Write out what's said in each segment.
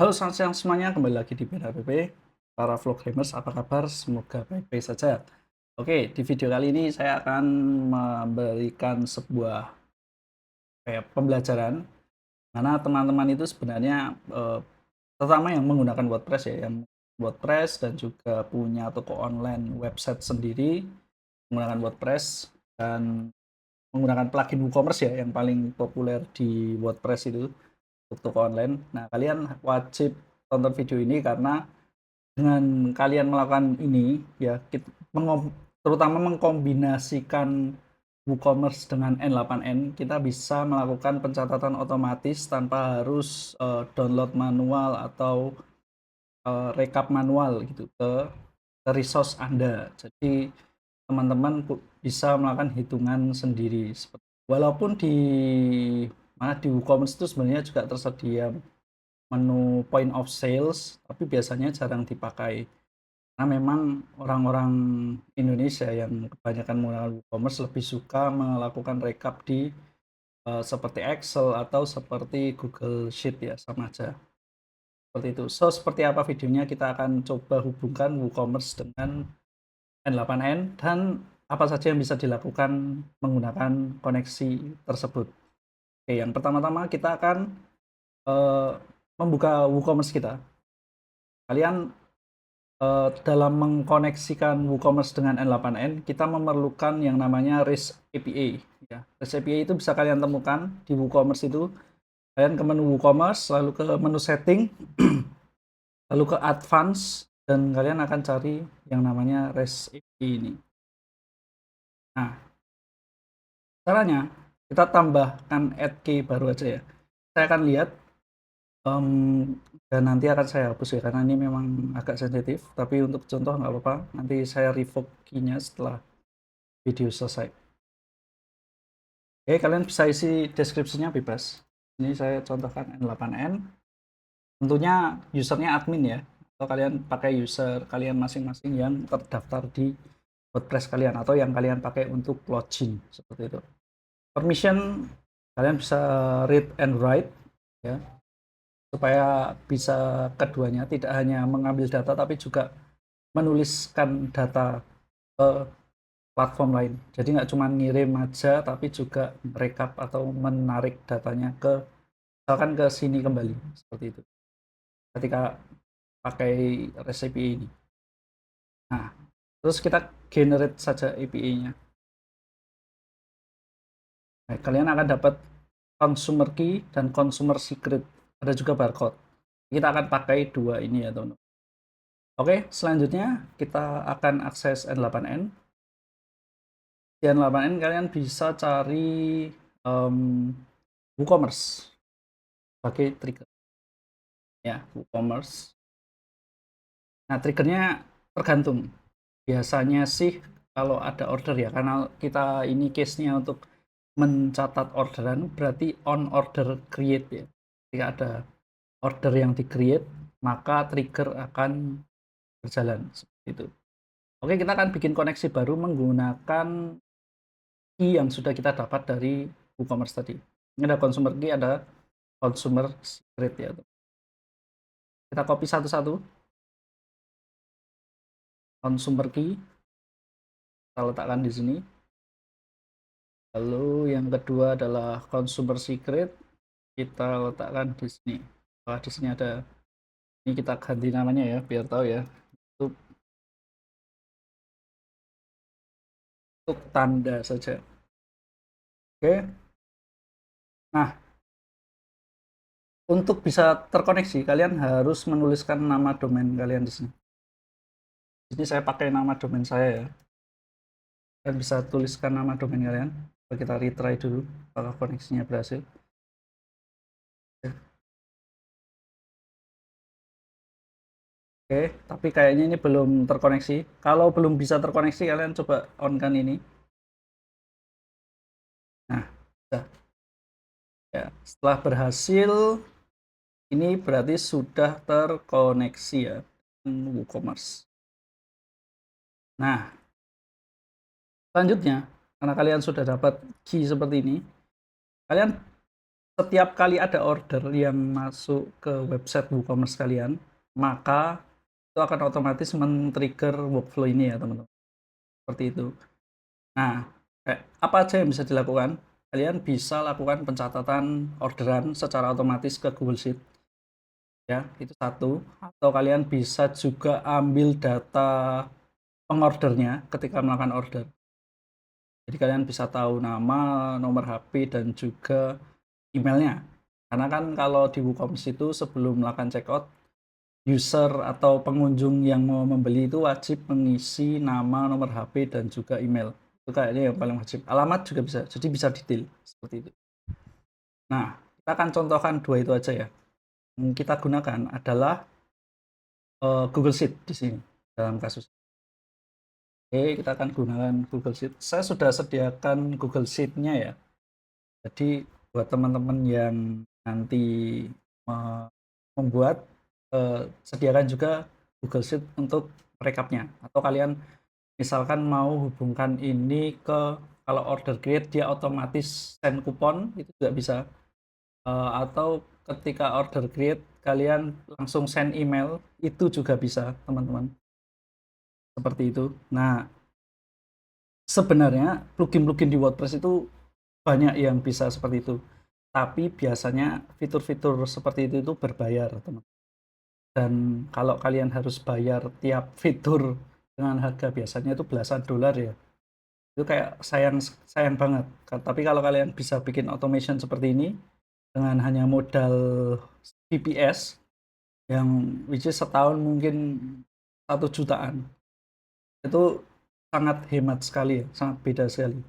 Halo selamat siang semuanya, kembali lagi di BNHPP. Para vloggamers, apa kabar? Semoga baik-baik saja. Oke, di video kali ini saya akan memberikan sebuah kayak pembelajaran mana teman-teman itu sebenarnya terutama yang menggunakan WordPress ya, yang WordPress dan juga punya toko online website sendiri menggunakan WordPress dan menggunakan plugin WooCommerce ya yang paling populer di WordPress itu untuk toko online. Nah, kalian wajib tonton video ini karena dengan kalian melakukan ini ya terutama mengkombinasikan WooCommerce dengan N8N, kita bisa melakukan pencatatan otomatis tanpa harus download manual atau rekap manual gitu ke resource Anda. Jadi teman-teman bisa melakukan hitungan sendiri. Walaupun di WooCommerce itu sebenarnya juga tersedia menu point of sales, tapi biasanya jarang dipakai. Karena memang orang-orang Indonesia yang kebanyakan menggunakan WooCommerce lebih suka melakukan rekap di seperti Excel atau seperti Google Sheet ya, sama aja. Seperti itu. So, seperti apa videonya kita akan coba hubungkan WooCommerce dengan N8N dan apa saja yang bisa dilakukan menggunakan koneksi tersebut. Oke, yang pertama-tama kita akan uh, membuka WooCommerce kita. Kalian dalam mengkoneksikan WooCommerce dengan N8N, kita memerlukan yang namanya REST API. Ya. REST API itu bisa kalian temukan di WooCommerce itu. Kalian ke menu WooCommerce, lalu ke menu setting, lalu ke advance, dan kalian akan cari yang namanya REST API ini. Nah, caranya kita tambahkan add key baru aja ya. Saya akan lihat dan nanti akan saya hapus ya karena ini memang agak sensitif. Tapi untuk contoh nggak apa-apa. Nanti saya revoke key-nya setelah video selesai. Oke, kalian bisa isi deskripsinya bebas. Ini saya contohkan N8N. Tentunya usernya admin ya. Atau kalian pakai user kalian masing-masing yang terdaftar di WordPress kalian atau yang kalian pakai untuk login seperti itu. Permission kalian bisa read and write ya supaya bisa keduanya tidak hanya mengambil data tapi juga menuliskan data ke platform lain. Jadi nggak cuma ngirim aja, tapi juga rekap atau menarik datanya ke, misalkan ke sini kembali, seperti itu. Ketika pakai REST API ini. Nah, terus kita generate saja API-nya. Nah, kalian akan dapat consumer key dan consumer secret. Ada juga barcode. Kita akan pakai dua ini ya, teman-teman. Oke, selanjutnya kita akan akses N8N. Di N8N kalian bisa cari WooCommerce sebagai trigger ya, WooCommerce. Nah, triggernya tergantung. Biasanya sih kalau ada order ya, karena kita ini case-nya untuk mencatat orderan, berarti on order create ya. Jika ada order yang di-create, maka trigger akan berjalan seperti itu. Oke, kita akan bikin koneksi baru menggunakan key yang sudah kita dapat dari WooCommerce tadi. Ini ada consumer key, ada consumer secret ya. Kita copy satu-satu. Consumer key kita letakkan di sini. Lalu yang kedua adalah consumer secret kita letakkan di sini. Wah, di sini ada, ini kita ganti namanya ya biar tahu ya. Untuk tanda saja. Oke. Nah, untuk bisa terkoneksi kalian harus menuliskan nama domain kalian di sini. Di sini saya pakai nama domain saya ya. Kalian bisa tuliskan nama domain kalian. Kita retry dulu apakah koneksinya berhasil. Oke, tapi kayaknya ini belum terkoneksi. Kalau belum bisa terkoneksi, kalian coba on kan ini. Nah, sudah. Ya, setelah berhasil, ini berarti sudah terkoneksi ya dengan WooCommerce. Nah, selanjutnya, karena kalian sudah dapat key seperti ini, kalian setiap kali ada order yang masuk ke website WooCommerce kalian, maka itu akan otomatis men-trigger workflow ini ya teman-teman, seperti itu. Nah, apa aja yang bisa dilakukan? Kalian bisa lakukan pencatatan orderan secara otomatis ke Google Sheet, ya, itu satu. Atau kalian bisa juga ambil data pengordernya ketika melakukan order. Jadi kalian bisa tahu nama, nomor HP, dan juga emailnya. Karena kan kalau di WooCommerce itu sebelum melakukan checkout, user atau pengunjung yang mau membeli itu wajib mengisi nama, nomor HP, dan juga email. Itu kayaknya yang paling wajib. Alamat juga bisa, jadi bisa detail seperti itu. Nah, kita akan contohkan dua itu aja ya. Yang kita gunakan adalah Google Sheet di sini dalam kasus. Oke, kita akan gunakan Google Sheet. Saya sudah sediakan Google Sheet-nya ya. Jadi buat teman-teman yang nanti membuat, sediakan juga Google Sheet untuk merekapnya. Atau kalian misalkan mau hubungkan ini ke, kalau order create dia otomatis send kupon, itu juga bisa. Atau ketika order create kalian langsung send email, itu juga bisa teman-teman. Seperti itu. Nah, sebenarnya plugin-plugin di WordPress itu banyak yang bisa seperti itu. Tapi biasanya fitur-fitur seperti itu berbayar, teman. Dan kalau kalian harus bayar tiap fitur dengan harga biasanya itu belasan dolar ya. Itu kayak sayang sayang banget. Tapi kalau kalian bisa bikin automation seperti ini dengan hanya modal VPS yang which is setahun mungkin 1 jutaan, itu sangat hemat sekali ya, sangat beda sekali.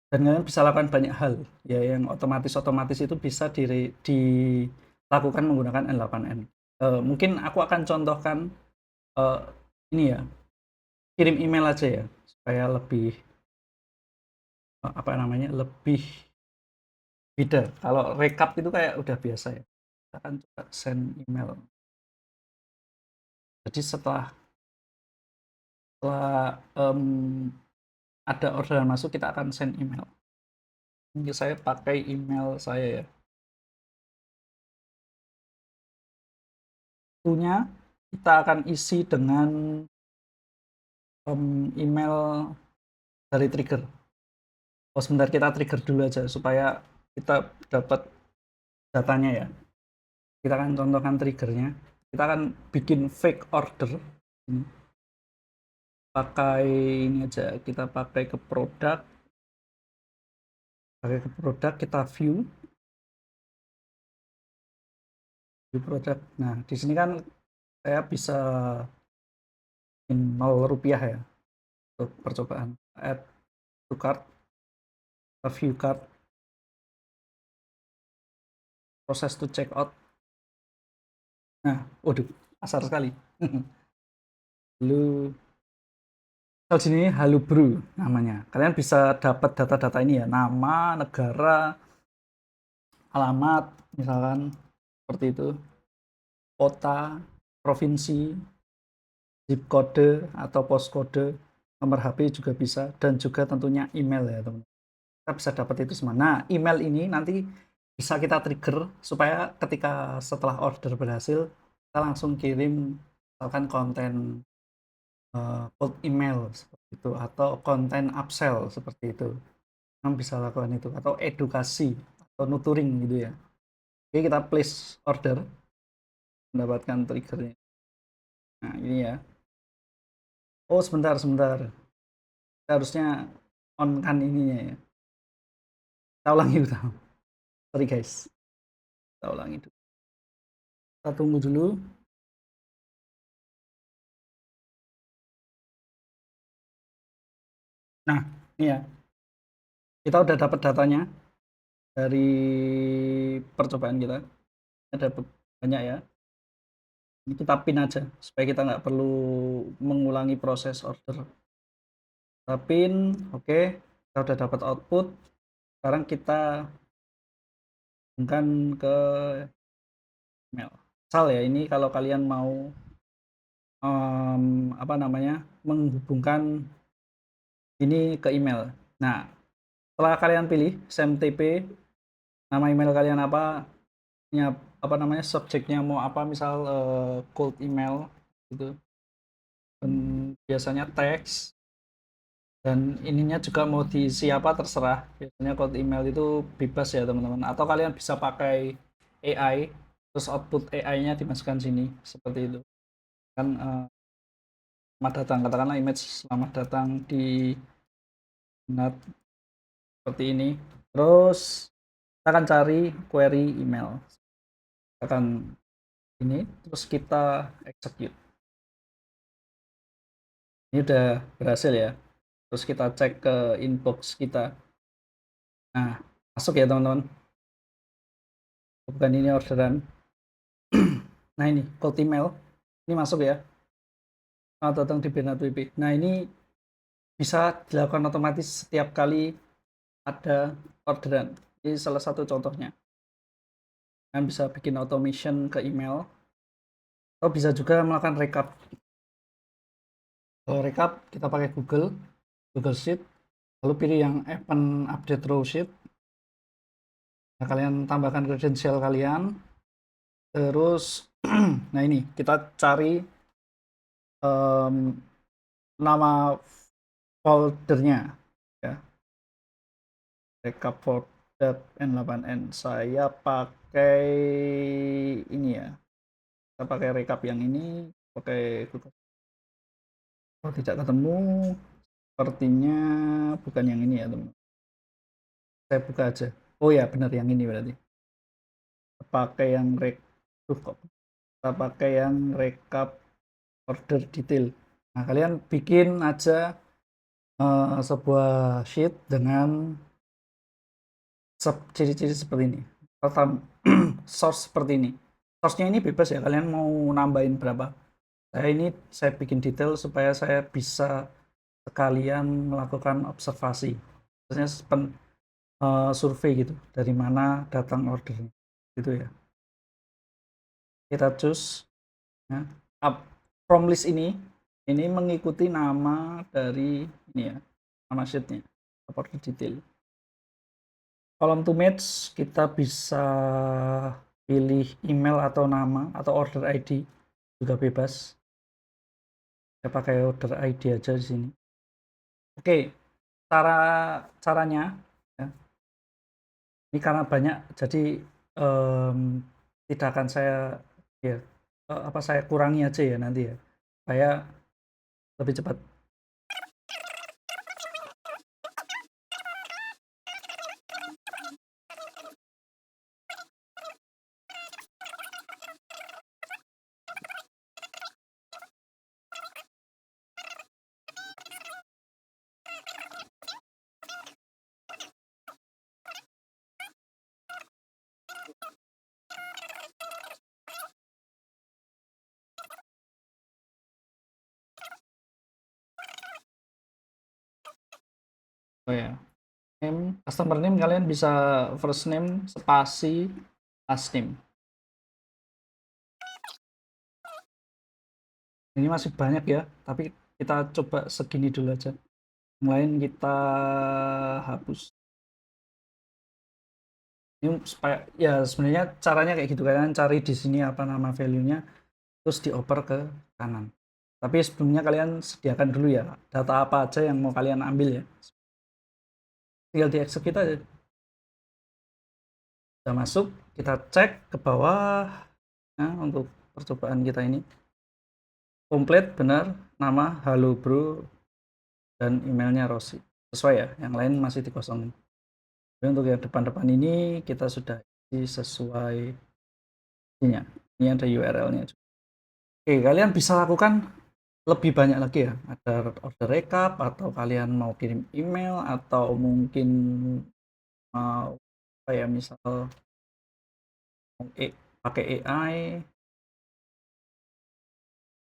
Dan kalian bisa lakukan banyak hal ya, yang otomatis itu bisa dilakukan menggunakan N8N. Mungkin aku akan contohkan uh, ini ya, kirim email aja ya supaya lebih apa namanya, lebih beda. Kalau rekap itu kayak udah biasa ya, kita akan coba send email. Jadi setelah ada orderan masuk, kita akan send email. Ini saya pakai email saya ya. Tentunya kita akan isi dengan email dari trigger. Oh, sebentar, kita trigger dulu aja supaya kita dapat datanya ya. Kita akan contohkan triggernya. Kita akan bikin fake order. Pakai ini aja, kita pakai ke produk. Pakai ke produk, kita view produk. Nah, di sini kan saya bisa Rp0 ya untuk percobaan. Add to cart, view cart, proses to check out. Nah, waduh, kasar sekali. Lalu di sini Halo Bro namanya. Kalian bisa dapat data-data ini ya, nama, negara, alamat, misalkan seperti itu, kota, provinsi, zip kode atau postcode, nomor HP juga bisa, dan juga tentunya email ya teman. Kita bisa dapat itu semua. Nah, email ini nanti bisa kita trigger supaya ketika setelah order berhasil, kita langsung kirim misalkan konten cold email seperti itu, atau konten upsell seperti itu. Kamu bisa lakukan itu, atau edukasi atau nuturing gitu ya. Oke, kita place order, mendapatkan triggernya. Nah, ini ya. Oh, sebentar. Kita harusnya on kan ininya ya. Kita ulangi dulu. Sorry guys. Kita ulangi dulu. Kita tunggu dulu. Nah, ini ya. Kita udah dapat datanya dari percobaan kita. Ada banyak ya. Ini kita pin aja supaya kita nggak perlu mengulangi proses order. Kita pin, oke. Kita udah dapat output. Sekarang kita hubungkan ke email. Misal ya, ini kalau kalian mau apa namanya, menghubungkan ini ke email. Nah, setelah kalian pilih SMTP nama email kalian apa, apa namanya, subjeknya mau apa, misal cold email gitu, dan biasanya teks, dan ininya juga mau diisi apa terserah. Biasanya cold email itu bebas ya teman-teman, atau kalian bisa pakai AI, terus output AI-nya dimasukkan sini seperti itu kan. Selamat datang, katakanlah image selamat datang di Nat seperti ini. Terus kita akan cari query email, akan ini, terus kita execute. Ini udah berhasil ya. Terus kita cek ke inbox kita. Nah, masuk ya teman-teman. Bukan ini orderan. Nah ini cold email. Ini masuk ya. Selamat datang di Bernard WP. Nah ini bisa dilakukan otomatis setiap kali ada orderan. Ini salah satu contohnya. Kalian bisa bikin automation ke email. Atau bisa juga melakukan recap. Kalau recap kita pakai Google Sheet. Lalu pilih yang Open Update Row Sheet. Nah, kalian tambahkan kredensial kalian. Terus, nah ini kita cari nama foldernya ya, recap for N8N. Saya pakai ini ya, kita pakai recap yang ini, pakai Google. Oh, tidak ketemu, sepertinya bukan yang ini ya teman. Saya buka aja. Oh ya benar, yang ini berarti. Pakai yang kita pakai yang recap order detail. Nah kalian bikin aja sebuah sheet dengan ciri-ciri seperti ini. Source seperti ini. Source-nya ini bebas ya, kalian mau nambahin berapa. Saya bikin detail supaya saya bisa sekalian melakukan observasi. Maksudnya survei gitu, dari mana datang ordernya. Gitu ya. Kita choose. Ya. From list ini mengikuti nama dari ini ya, nama sheetnya, order detail. Column to match kita bisa pilih email atau nama atau order ID, juga bebas. Saya pakai order ID aja di sini. Oke, caranya ya. Ini karena banyak, jadi tidak akan saya ya apa saya kurangi aja ya nanti ya, saya lebih cepat. Oh ya, customer name kalian bisa first name spasi last name. Ini masih banyak ya, tapi kita coba segini dulu aja. Yang lain kita hapus. Ini supaya ya sebenarnya caranya kayak gitu, kalian cari di sini apa nama value-nya, terus dioper ke kanan. Tapi sebelumnya kalian sediakan dulu ya data apa aja yang mau kalian ambil ya. Tinggal di execute aja. Sudah masuk, kita cek ke bawah. Nah, untuk percobaan kita ini komplit benar, nama halo bro dan emailnya Rossi. Sesuai ya, yang lain masih dikosongin. Jadi untuk yang depan-depan ini kita sudah isi sesuai ininya. Ini ada URL-nya. Oke, kalian bisa lakukan lebih banyak lagi ya. Ada order recap, atau kalian mau kirim email, atau mungkin mau kayak misal pakai AI.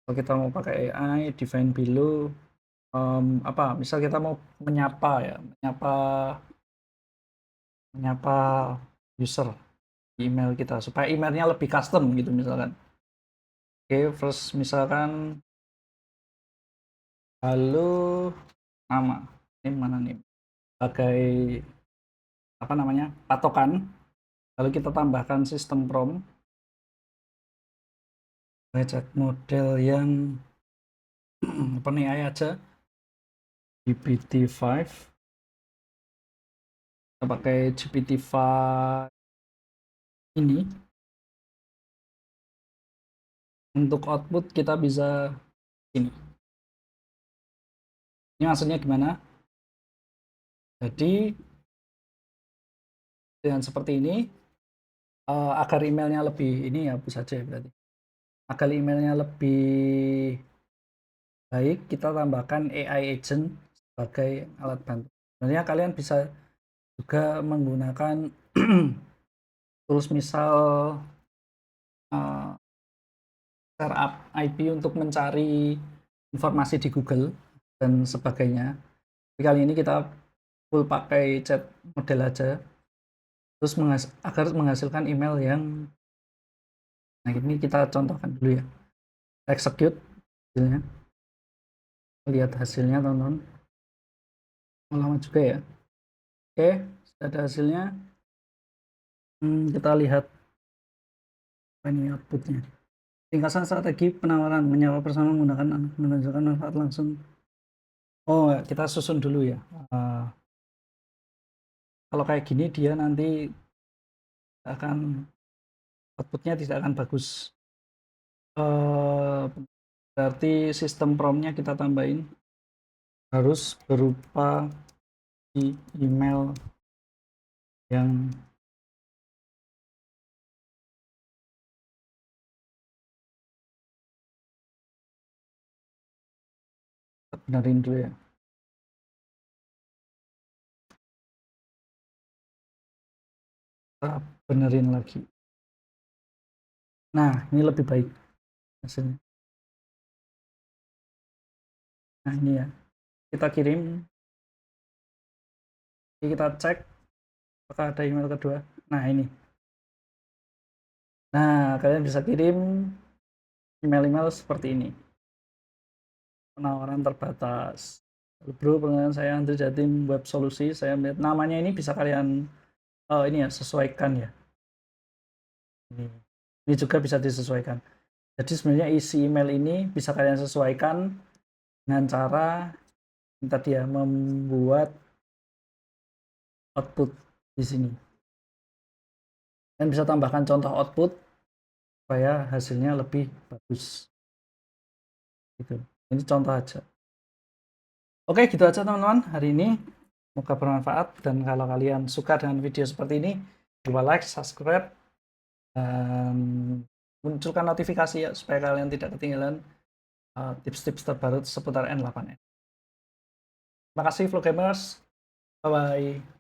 Kalau kita mau pakai AI, define below. Apa? Misal kita mau menyapa ya, menyapa user di email kita supaya emailnya lebih custom gitu misalkan. Oke, first misalkan halo nama, ini mana nih? Sebagai apa namanya, patokan. Lalu kita tambahkan sistem prompt. Saya cek model yang OpenAI aja, GPT-5. Kita pakai GPT-5 ini. Untuk output kita bisa ini. Ini maksudnya gimana? Jadi dengan seperti ini, agar emailnya lebih ini ya, hapus saja berarti. Agar emailnya lebih baik, kita tambahkan AI agent sebagai alat bantu. Sebenarnya kalian bisa juga menggunakan tools misal startup IP untuk mencari informasi di Google dan sebagainya. Tapi kali ini kita full pakai chat model aja, terus agar menghasilkan email yang, nah ini kita contohkan dulu ya, execute hasilnya, lihat hasilnya teman-teman. Lama juga ya. Oke, sudah ada hasilnya. Kita lihat apa ini outputnya. Ringkasan strategi penawaran menyapa bersama menggunakan menunjukkan manfaat langsung. Oh, kita susun dulu ya. Kalau kayak gini dia nanti akan outputnya tidak akan bagus. Berarti sistem promptnya kita tambahin harus berupa di email yang benerin dulu ya. Kita benerin lagi. Nah, ini lebih baik hasilnya. Nah, ini ya. Kita kirim. Jadi kita cek apakah ada email kedua. Nah, ini. Nah, kalian bisa kirim email-email seperti ini. Penawaran terbatas. Bro, perkenalkan saya Andri Jatim Web Solusi. Saya melihat namanya ini bisa kalian ini ya, sesuaikan ya. Ini juga bisa disesuaikan. Jadi sebenarnya isi email ini bisa kalian sesuaikan dengan cara tadi ya, membuat output di sini. Dan bisa tambahkan contoh output supaya hasilnya lebih bagus. Gitu. Ini contoh aja. Oke, gitu aja teman-teman hari ini. Semoga bermanfaat, dan kalau kalian suka dengan video seperti ini, coba like, subscribe, dan munculkan notifikasi ya supaya kalian tidak ketinggalan tips-tips terbaru seputar N8N. Terima kasih Vloggamers. Bye bye.